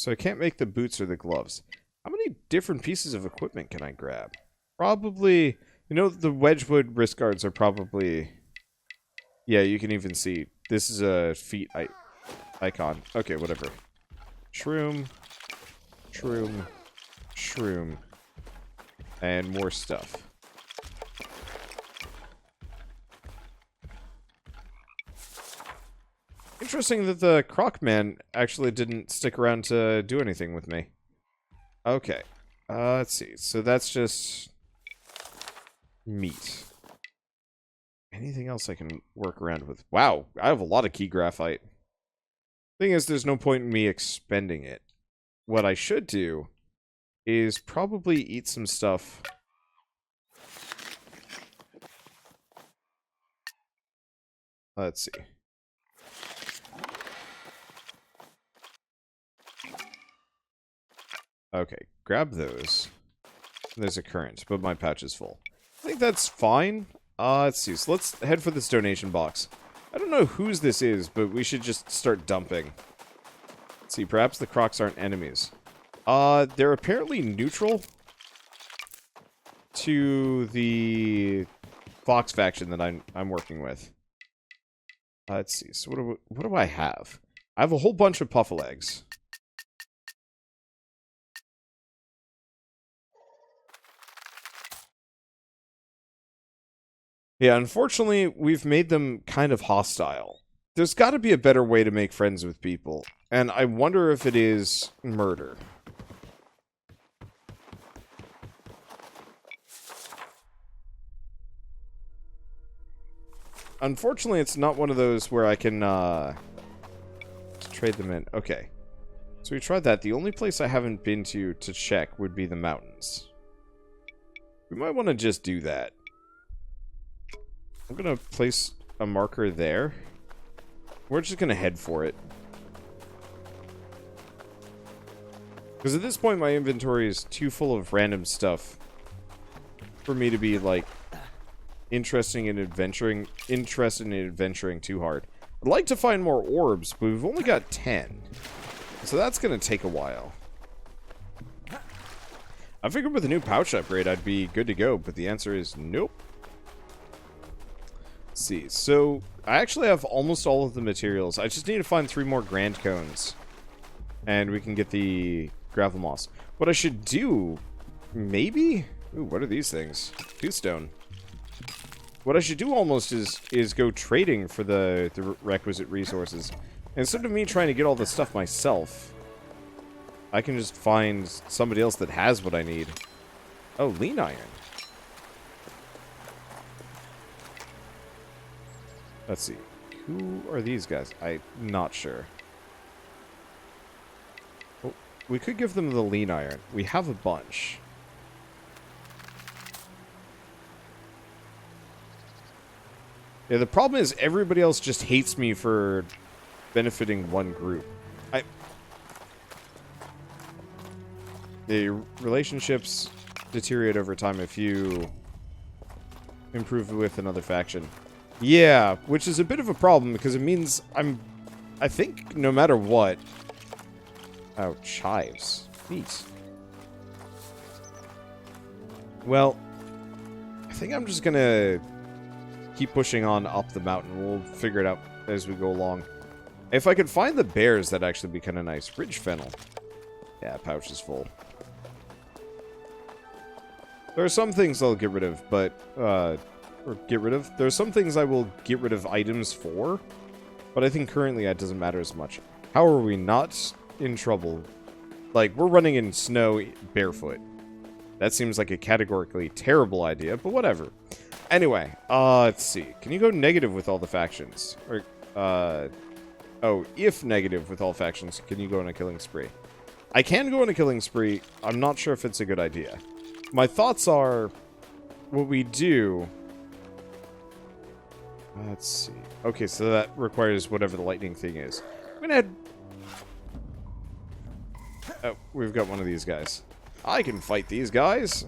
So I can't make the boots or the gloves. How many different pieces of equipment can I grab? Probably... You know, the Wedgwood wrist guards are probably... Yeah, you can even see. This is a feet icon. Okay, whatever. Shroom. Shroom. Shroom. And more stuff. Interesting that the Croc Man actually didn't stick around to do anything with me. Okay. Let's see. So that's just... meat. Anything else I can work around with? Wow, I have a lot of key graphite. Thing is, there's no point in me expending it. What I should do is probably eat some stuff. Let's see. Okay, grab those. There's a current, but my pouch is full. I think that's fine. Let's see. So let's head for this donation box. I don't know whose this is, but we should just start dumping. Let's see. Perhaps the Crocs aren't enemies. They're apparently neutral to the Fox faction that I'm working with. Let's see. So what do I have? I have a whole bunch of puffle eggs. Yeah, unfortunately, we've made them kind of hostile. There's got to be a better way to make friends with people, and I wonder if it is murder. Unfortunately, it's not one of those where I can trade them in. Okay, so we tried that. The only place I haven't been to check would be the mountains. We might want to just do that. I'm going to place a marker there. We're just going to head for it. Because at this point, my inventory is too full of random stuff for me to be, like, interested in adventuring too hard. I'd like to find more orbs, but we've only got 10. So that's going to take a while. I figured with a new pouch upgrade, I'd be good to go, but the answer is nope. Let's see, so I actually have almost all of the materials. I just need to find 3 more grand cones. And we can get the gravel moss. What I should do, maybe? Ooh, what are these things? Toothstone. What I should do almost is go trading for the requisite resources. Instead of me trying to get all this stuff myself, I can just find somebody else that has what I need. Oh, lean iron. Let's see. Who are these guys? I'm not sure. Oh, we could give them the lean iron. We have a bunch. Yeah, the problem is everybody else just hates me for benefiting one group. The relationships deteriorate over time if you improve with another faction. Yeah, which is a bit of a problem because it means I think no matter what... Oh, chives. Neat. Well, I think I'm just gonna keep pushing on up the mountain. We'll figure it out as we go along. If I could find the bears, that'd actually be kind of nice. Ridge fennel. Yeah, pouch is full. There are some things I'll get rid of, but, there are some things I will get rid of items for, but I think currently that doesn't matter as much. How are we not in trouble? Like, we're running in snow barefoot. That seems like a categorically terrible idea, but whatever. Anyway, let's see. Can you go negative with all the factions? Or, oh, if negative with all factions, can you go on a killing spree? I can go on a killing spree. I'm not sure if it's a good idea. My thoughts are, what we do... Let's see. Okay, so that requires whatever the lightning thing is. I'm gonna head... Oh, we've got one of these guys. I can fight these guys.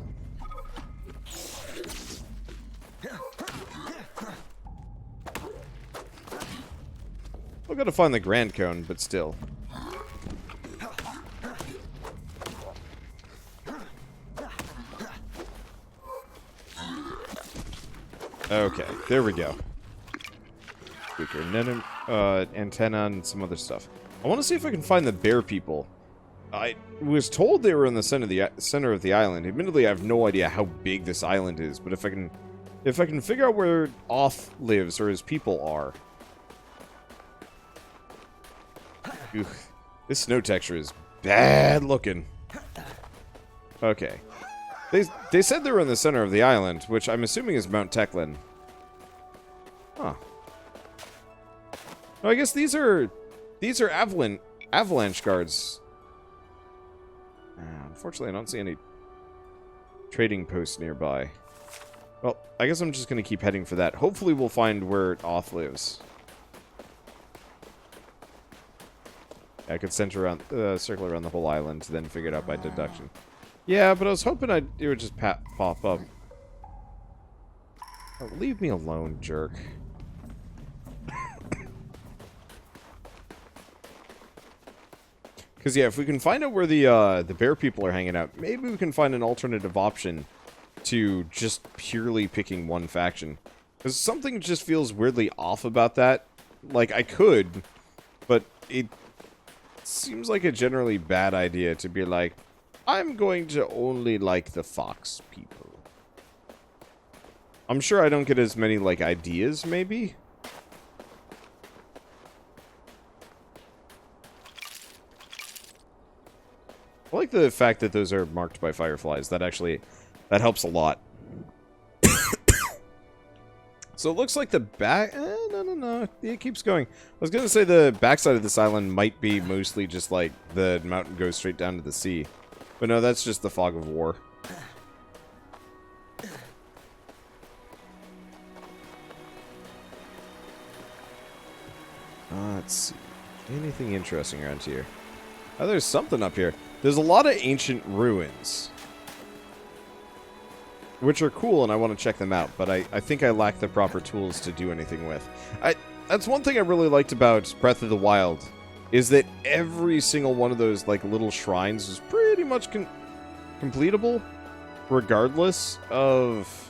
I've got to find the Grand Cone, but still. Okay, there we go. Weaker antenna and some other stuff. I want to see if I can find the bear people. I was told they were in the center of the island. Admittedly, I have no idea how big this island is, but if I can figure out where Oth lives or his people are. Ugh, this snow texture is bad looking. Okay. They said they were in the center of the island, which I'm assuming is Mount Teclin. Huh. No, I guess these are avalanche guards. Unfortunately, I don't see any trading posts nearby. Well, I guess I'm just going to keep heading for that. Hopefully we'll find where Oth lives. I could circle around the whole island, then figure it out by deduction. Yeah, but I was hoping it would just pop up. Oh, leave me alone, jerk. Because, yeah, if we can find out where the bear people are hanging out, maybe we can find an alternative option to just purely picking one faction. Because something just feels weirdly off about that. Like, I could, but it seems like a generally bad idea to be like, I'm going to only like the fox people. I'm sure I don't get as many, like, ideas, maybe? I like the fact that those are marked by fireflies. That helps a lot. So it looks like the back... no. It keeps going. I was going to say the backside of this island might be mostly just like the mountain goes straight down to the sea. But no, that's just the fog of war. Let's see. Anything interesting around here? Oh, there's something up here. There's a lot of ancient ruins. Which are cool, and I want to check them out, but I think I lack the proper tools to do anything with. That's one thing I really liked about Breath of the Wild, is that every single one of those, like, little shrines was pretty much completable, regardless of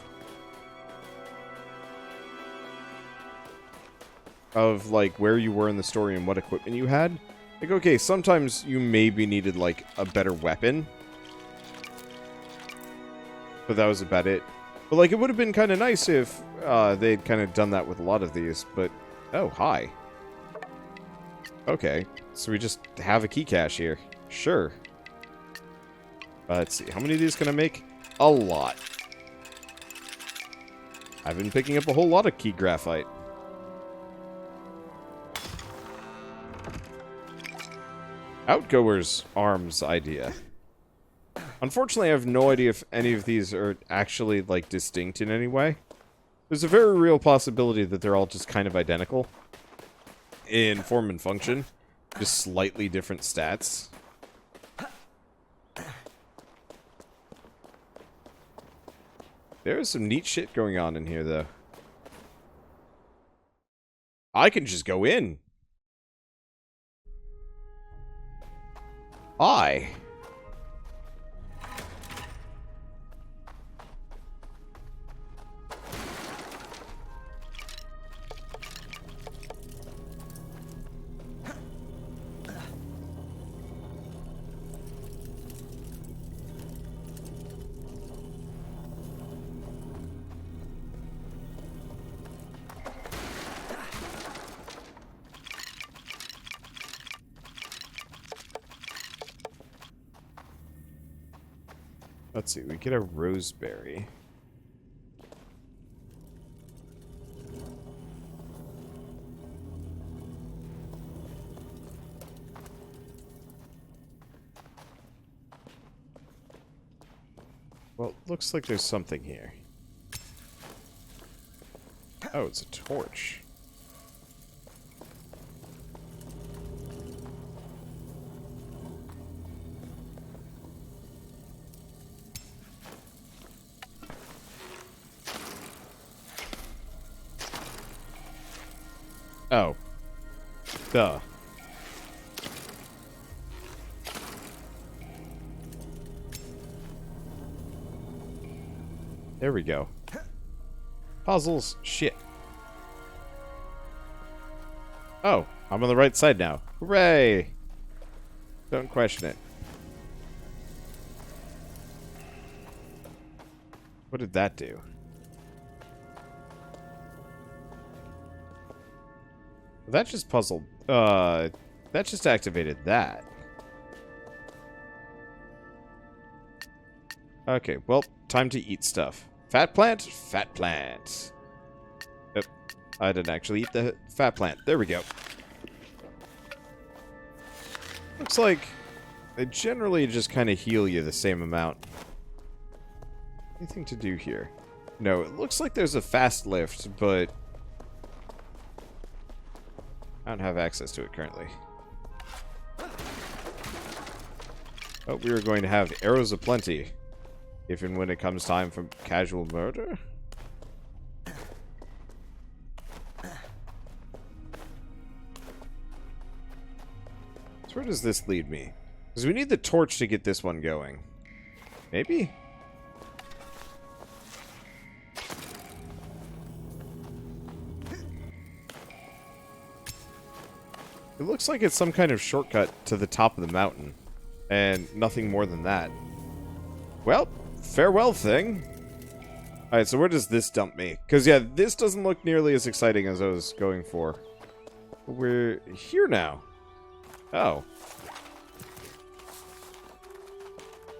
like, where you were in the story and what equipment you had. Like, okay, sometimes you maybe needed, like, a better weapon. But that was about it. But, like, it would have been kind of nice if they'd kind of done that with a lot of these, but... Oh, hi. Okay, so we just have a key cache here. Sure. Let's see, how many of these can I make? A lot. I've been picking up a whole lot of key graphite. Outgoers arms idea. Unfortunately, I have no idea if any of these are actually, like, distinct in any way. There's a very real possibility that they're all just kind of identical in form and function, just slightly different stats. There's some neat shit going on in here, though. I can just go in. Let's see, we get a roseberry. Well, looks like there's something here. Oh, it's a torch. Oh. Duh. There we go. Puzzles. Shit. Oh, I'm on the right side now. Hooray! Don't question it. What did that do? That just puzzled. That just activated that. Okay, well, time to eat stuff. Fat plant? Fat plant. Yep. I didn't actually eat the fat plant. There we go. Looks like they generally just kind of heal you the same amount. Anything to do here? No, it looks like there's a fast lift, but I don't have access to it currently. Oh, we are going to have arrows aplenty. If and when it comes time for casual murder? So where does this lead me? Because we need the torch to get this one going. Maybe? It looks like it's some kind of shortcut to the top of the mountain. And nothing more than that. Well, farewell, thing. Alright, so where does this dump me? Because, yeah, this doesn't look nearly as exciting as I was going for. We're here now. Oh.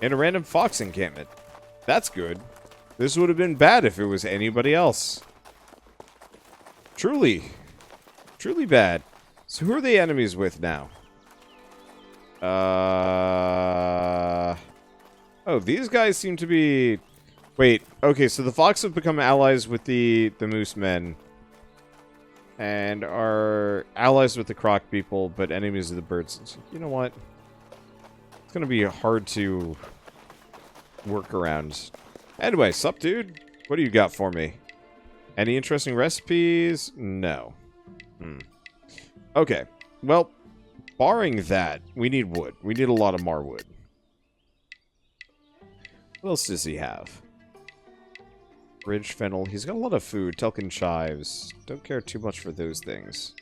And a random fox encampment. That's good. This would have been bad if it was anybody else. Truly. Truly bad. So who are the enemies with now? Oh, these guys seem to be... Wait, okay, so the fox have become allies with the moose men. And are allies with the croc people, but enemies of the birds. So, you know what? It's gonna be hard to work around. Anyway, sup, dude? What do you got for me? Any interesting recipes? No. Okay, well, barring that, we need wood. We need a lot of more wood. What else does he have? Ridge fennel. He's got a lot of food. Telkin chives. Don't care too much for those things.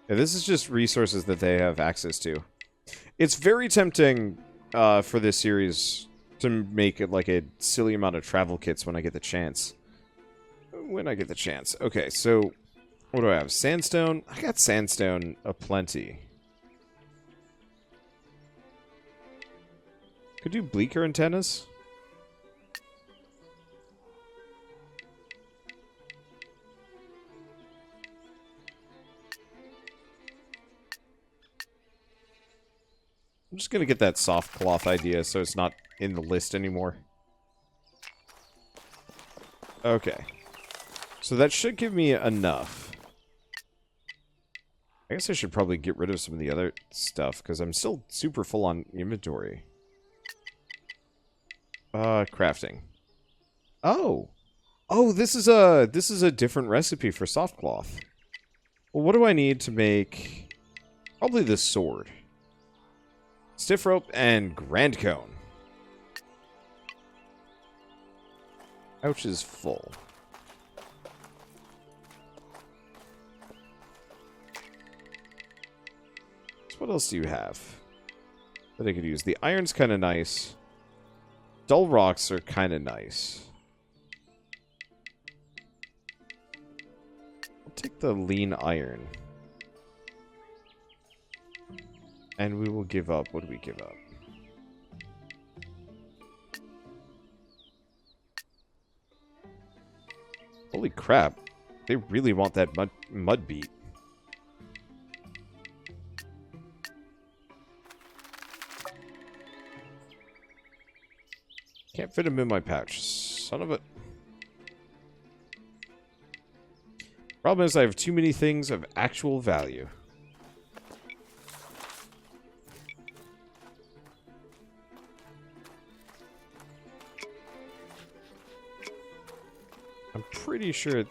Yeah, this is just resources that they have access to. It's very tempting for this series to make it like a silly amount of travel kits when I get the chance. When I get the chance. Okay, so what do I have? Sandstone? I got sandstone aplenty. Could do bleaker antennas. I'm just gonna get that soft cloth idea so it's not in the list anymore. Okay. So that should give me enough. I guess I should probably get rid of some of the other stuff, because I'm still super full on inventory. Crafting. Oh! Oh, this is a different recipe for soft cloth. Well, what do I need to make... Probably the sword. Stiff rope and grand cone. Pouch is full. So what else do you have that I could use? The iron's kind of nice. Dull rocks are kind of nice. I'll take the lean iron. And we will give up. What do we give up? Holy crap. They really want that mud beet. Can't fit them in my pouch. Son of a... Problem is I have too many things of actual value. I'm pretty sure...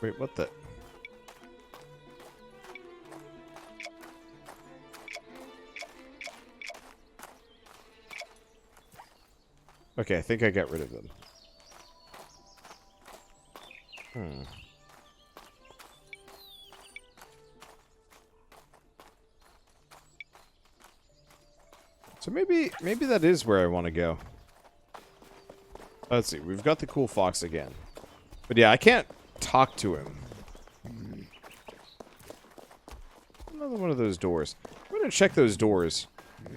Wait, what the... Okay, I think I got rid of them. Hmm. So maybe that is where I want to go. Let's see. We've got the cool fox again. But yeah, I can't talk to him. Another one of those doors. I'm going to check those doors.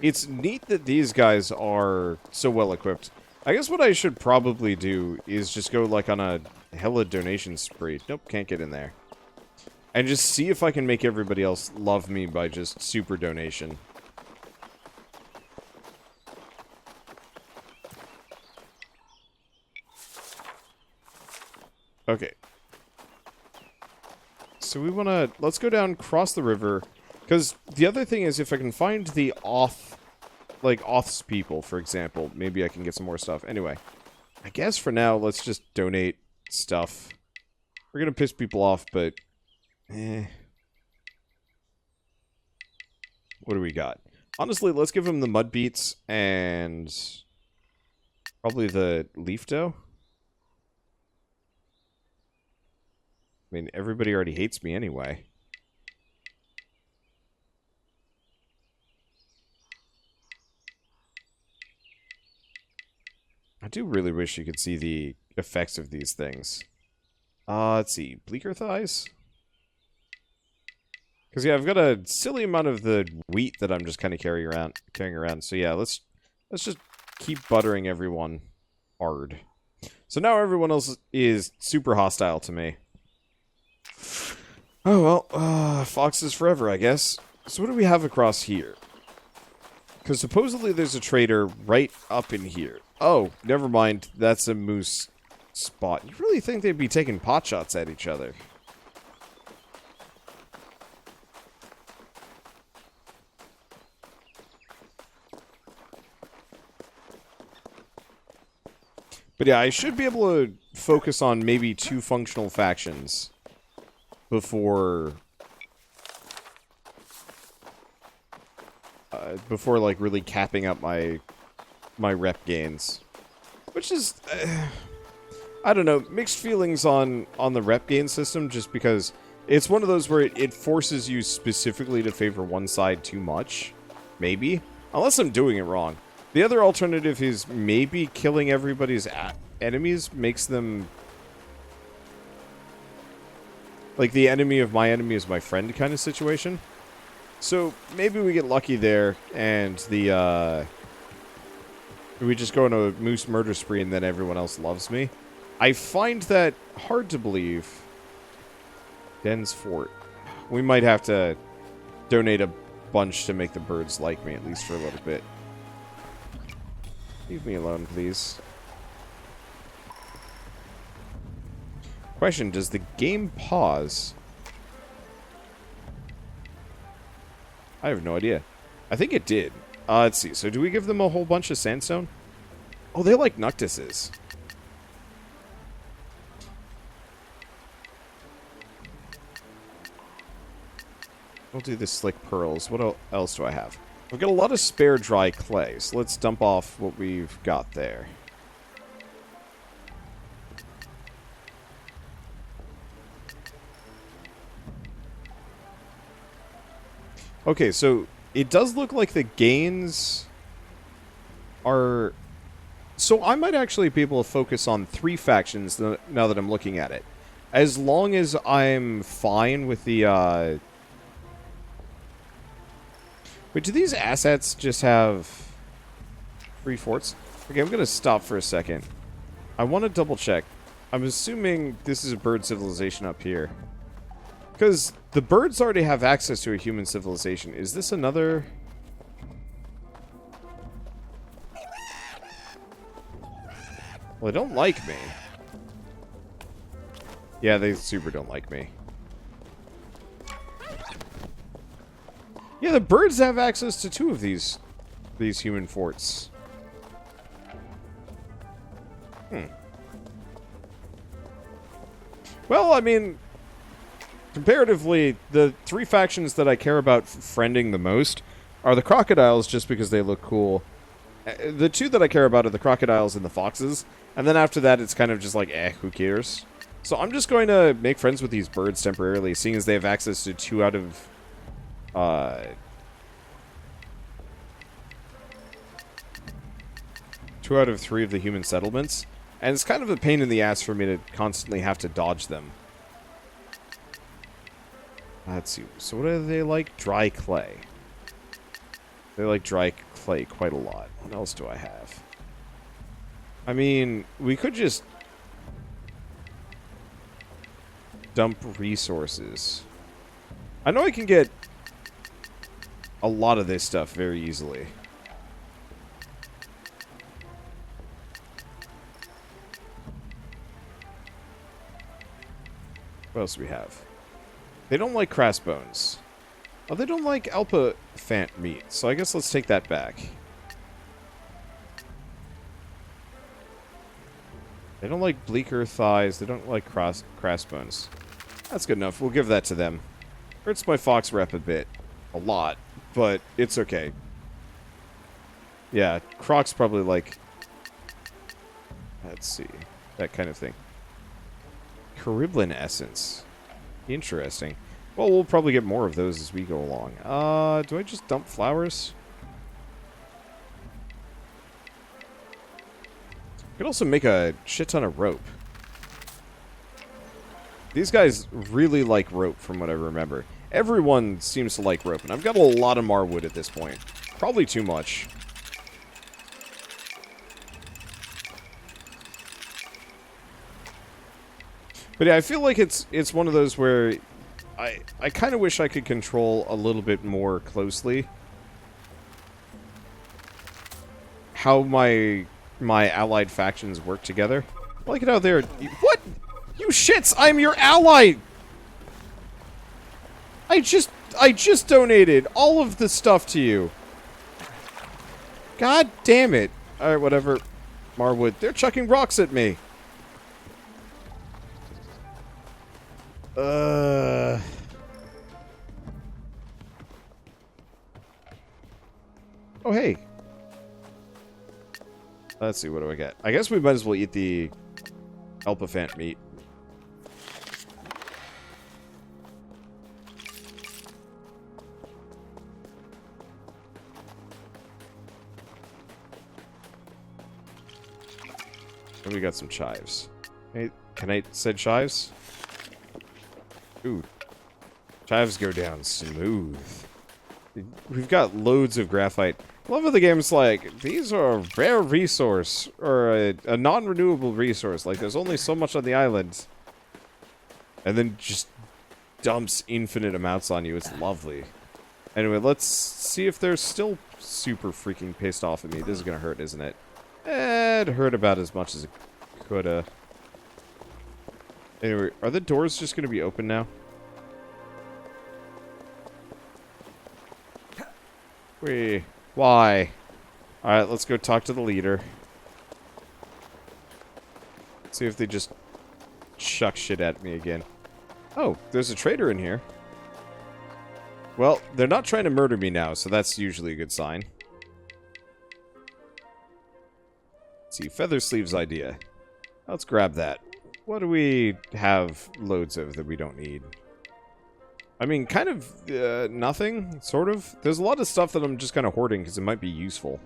It's neat that these guys are so well equipped. I guess what I should probably do is just go like on a hella donation spree. Nope, can't get in there. And just see if I can make everybody else love me by just super donation. Okay. So we want to... Let's go down, cross the river. Because the other thing is, if I can find the Oth's people, for example, maybe I can get some more stuff. Anyway, I guess for now, let's just donate stuff. We're going to piss people off, but... What do we got? Honestly, let's give them the mud beets and... probably the leaf dough. I mean, everybody already hates me anyway. I do really wish you could see the effects of these things. Let's see. Bleaker thighs? Because, yeah, I've got a silly amount of the wheat that I'm just kind of carrying around. So, yeah, let's just keep buttering everyone hard. So now everyone else is super hostile to me. Oh, well, foxes forever, I guess. So what do we have across here? Because supposedly there's a trader right up in here. Oh, never mind. That's a moose spot. You really think they'd be taking pot shots at each other? But yeah, I should be able to focus on maybe 2 functional factions before like really capping up my rep gains, which is I don't know, mixed feelings on the rep gain system, just because it's one of those where it forces you specifically to favor one side too much, maybe, unless I'm doing it wrong. The other alternative is maybe killing everybody's enemies makes them... like, the enemy of my enemy is my friend kind of situation. So, maybe we get lucky there, and the, we just go on a moose murder spree and then everyone else loves me. I find that hard to believe. Den's Fort. We might have to donate a bunch to make the birds like me, at least for a little bit. Leave me alone, please. Question, does the game pause? I have no idea. I think it did. Let's see. So do we give them a whole bunch of sandstone? Oh, they like Noctises. We'll do the slick pearls. What else do I have? We've got a lot of spare dry clay, so let's dump off what we've got there. Okay, so it does look like the gains are... So I might actually be able to focus on 3 factions now that I'm looking at it. As long as I'm fine with the, Wait, do these assets just have 3 forts? Okay, I'm going to stop for a second. I want to double check. I'm assuming this is a bird civilization up here. Because the birds already have access to a human civilization. Is this another... Well, they don't like me. Yeah, they super don't like me. Yeah, the birds have access to 2 of these human forts. Well, I mean, comparatively, the 3 factions that I care about friending the most are the crocodiles, just because they look cool. The 2 that I care about are the crocodiles and the foxes. And then after that, it's kind of just like, who cares? So I'm just going to make friends with these birds temporarily, seeing as they have access to 2 out of... 2 out of 3 of the human settlements. And it's kind of a pain in the ass for me to constantly have to dodge them. Let's see. So what do they like? Dry clay. They like dry clay quite a lot. What else do I have? I mean, we could just dump resources. I know I can get a lot of this stuff very easily. What else do we have? They don't like crass bones. Oh, they don't like alpafant meat, so I guess let's take that back. They don't like bleaker thighs. They don't like crass bones. That's good enough. We'll give that to them. Hurts my fox rep a bit. A lot. But it's okay. Yeah, crocs probably like... Let's see. That kind of thing. Cariblin essence. Interesting. Well, we'll probably get more of those as we go along. Do I just dump flowers? Could also make a shit ton of rope. These guys really like rope, from what I remember. Everyone seems to like rope, and I've got a lot of marwood at this point. Probably too much. But yeah, I feel like it's one of those where I kind of wish I could control a little bit more closely how my allied factions work together. I like it out there. What? You shits! I'm your ally! I just donated all of the stuff to you. God damn it. Alright, whatever. Marwood. They're chucking rocks at me. Oh, hey. Let's see, what do I get? I guess we might as well eat the alpafant meat. And we got some chives. Hey, can I said chives? Ooh. Chives go down smooth. We've got loads of graphite. I love how the game's like, these are a rare resource, or a non-renewable resource. Like, there's only so much on the island. And then just dumps infinite amounts on you. It's lovely. Anyway, let's see if they're still super freaking pissed off at me. This is gonna hurt, isn't it? It hurt about as much as it coulda. Anyway, are the doors just gonna be open now? Why? Alright, let's go talk to the leader. See if they just chuck shit at me again. Oh, there's a trader in here. Well, they're not trying to murder me now, so that's usually a good sign. Let's see, Feather Sleeve's idea. Let's grab that. What do we have loads of that we don't need? I mean, kind of, nothing, sort of. There's a lot of stuff that I'm just kind of hoarding because it might be useful.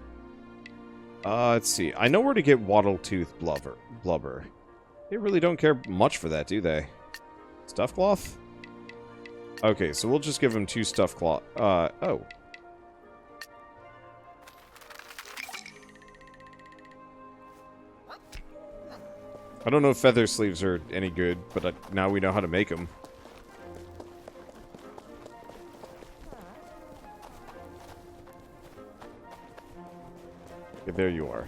Let's see. I know where to get Wattle-Tooth blubber. They really don't care much for that, do they? Stuff cloth? Okay, so we'll just give them 2 stuff cloth. Oh. I don't know if feather sleeves are any good, but now we know how to make them. Okay, there you are.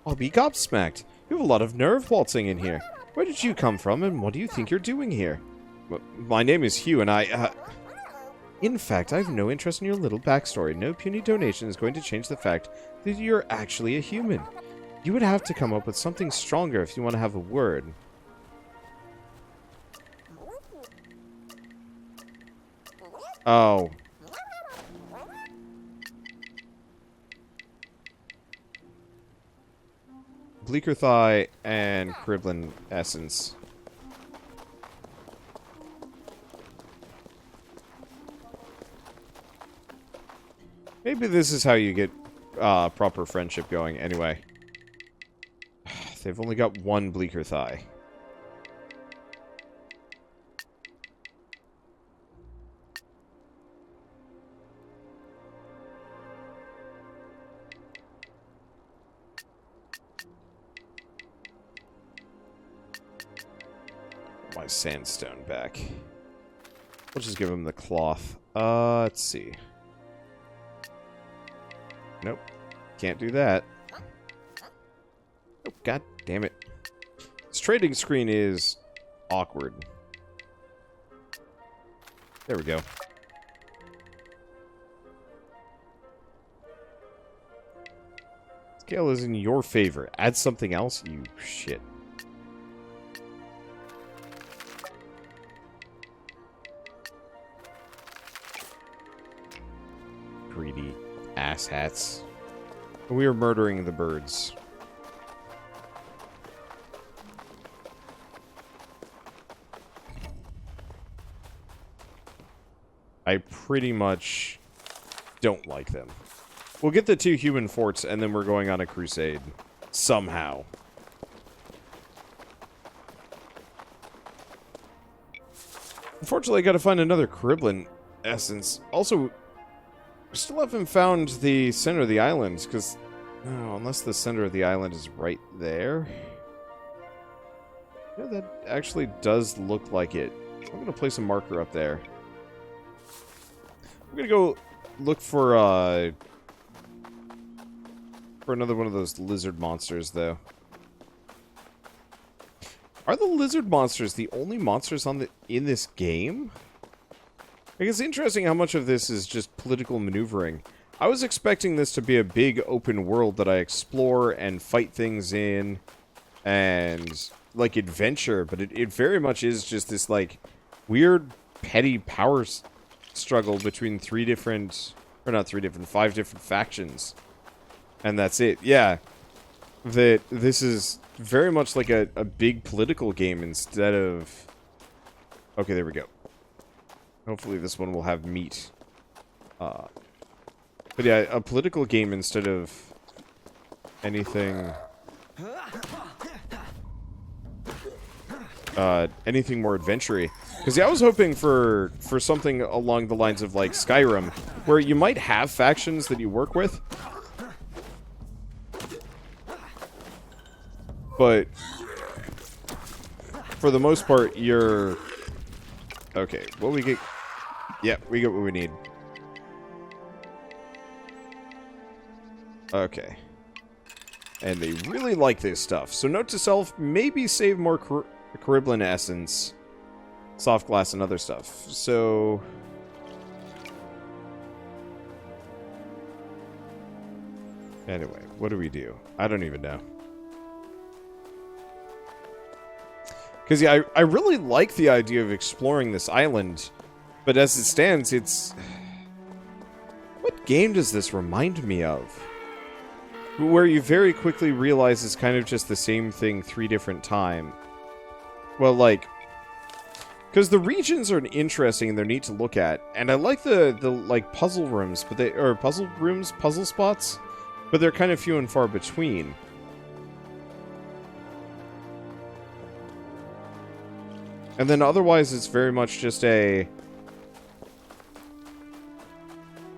I'll be gobsmacked. You have a lot of nerve waltzing in here. Where did you come from, and what do you think you're doing here? My name is Hugh, and In fact, I have no interest in your little backstory. No puny donation is going to change the fact that you're actually a human. You would have to come up with something stronger if you want to have a word. Oh. Bleaker Thigh and Criblin Essence. Maybe this is how you get proper friendship going. Anyway. They've only got one Bleaker Thigh. My sandstone back. We'll just give him the cloth. Let's see. Nope. Can't do that. Oh, god damn it. This trading screen is awkward. There we go. Scale is in your favor. Add something else, you shit. Greedy asshats. We are murdering the birds. I pretty much don't like them. We'll get the 2 human forts, and then we're going on a crusade. Somehow. Unfortunately, I gotta find another Criblin essence. Also, we still haven't found the center of the island, because... No, unless the center of the island is right there. Yeah, that actually does look like it. I'm gonna place a marker up there. I'm gonna go look for another one of those lizard monsters, though. Are the lizard monsters the only monsters in this game? Like, it's interesting how much of this is just political maneuvering. I was expecting this to be a big open world that I explore and fight things in, and like adventure, but it very much is just this like weird petty power struggle between 5 different factions. And that's it. Yeah. That this is very much like a big political game instead of... Okay, there we go. Hopefully this one will have meat. But yeah, a political game instead of anything... anything more adventure-y. Because yeah, I was hoping for something along the lines of like Skyrim, where you might have factions that you work with, but for the most part, you're... Okay, what we get... Yeah, we get what we need. Okay. And they really like this stuff. So note to self, maybe save more Criblin essence, soft glass, and other stuff. So... Anyway, what do we do? I don't even know. Because, yeah, I really like the idea of exploring this island, but as it stands, it's... What game does this remind me of? Where you very quickly realize it's kind of just the same thing 3 different times. Well, like... Because the regions are interesting and they're neat to look at, and I like the like, puzzle rooms, but they... Or puzzle rooms? Puzzle spots? But they're kind of few and far between. And then otherwise, it's very much just a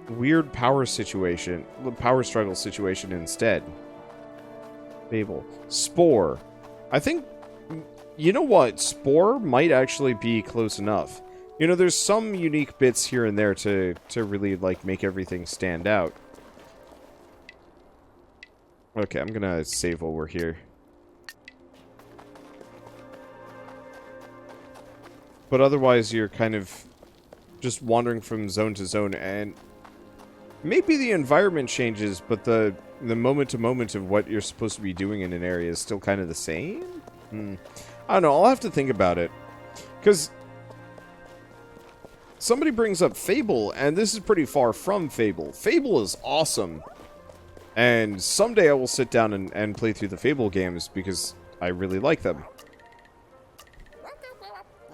weird power situation, power struggle situation instead. Fable. Spore. I think, you know what? Spore might actually be close enough. You know, there's some unique bits here and there to really, like, make everything stand out. Okay, I'm gonna save while we're here. But otherwise, you're kind of just wandering from zone to zone, and maybe the environment changes, but the moment-to-moment of what you're supposed to be doing in an area is still kind of the same? I don't know, I'll have to think about it. Because somebody brings up Fable, and this is pretty far from Fable. Fable is awesome. And someday I will sit down and play through the Fable games because I really like them.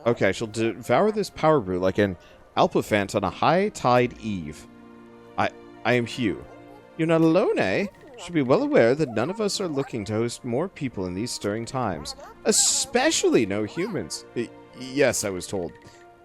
Okay, I shall devour this power brew like an alpafant on a high tide eve. I am Hugh. You're not alone, eh? Should be well aware that none of us are looking to host more people in these stirring times. Especially no humans. Yes, I was told.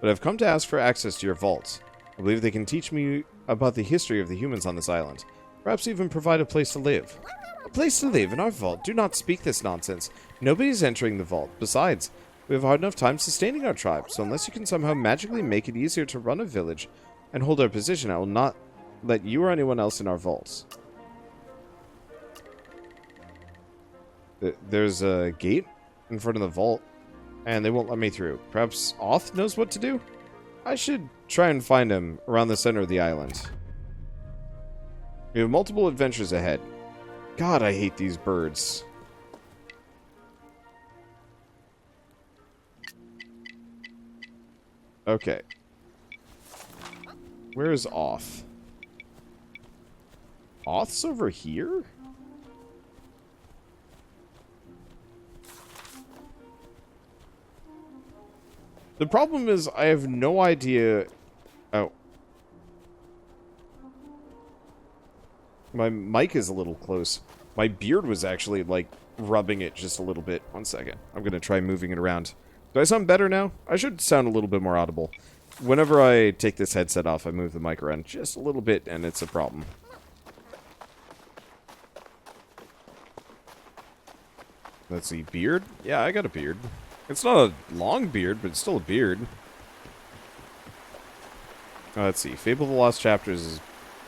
But I've come to ask for access to your vault. I believe they can teach me about the history of the humans on this island. Perhaps even provide a place to live. A place to live in our vault? Do not speak this nonsense. Nobody's entering the vault. Besides, we have a hard enough time sustaining our tribe, so unless you can somehow magically make it easier to run a village and hold our position, I will not let you or anyone else in our vaults. There's a gate in front of the vault, and they won't let me through. Perhaps Oth knows what to do? I should try and find him around the center of the island. We have multiple adventures ahead. God, I hate these birds. Okay. Where is Oth? Oth's over here? The problem is I have no idea... Oh. My mic is a little close. My beard was actually, like, rubbing it just a little bit. 1 second. I'm gonna try moving it around. Do I sound better now? I should sound a little bit more audible. Whenever I take this headset off, I move the mic around just a little bit, and it's a problem. Let's see, beard? Yeah, I got a beard. It's not a long beard, but it's still a beard. Let's see, Fable of the Lost Chapters is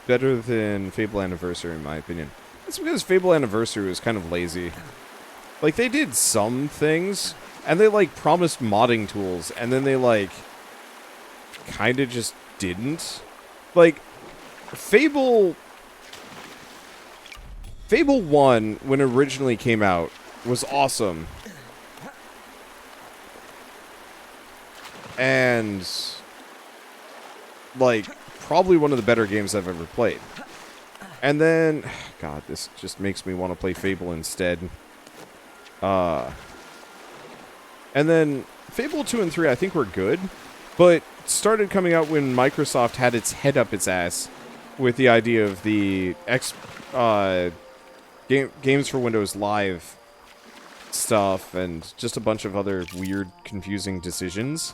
better than Fable Anniversary, in my opinion. That's because Fable Anniversary was kind of lazy. Like, they did some things, and they, like, promised modding tools, and then they, like, kind of just didn't. Like, Fable 1, when it originally came out, was awesome. And, like, probably one of the better games I've ever played. And then, God, this just makes me want to play Fable instead. And then, Fable 2 and 3 I think were good, but started coming out when Microsoft had its head up its ass with the idea of the Games for Windows Live stuff and just a bunch of other weird, confusing decisions.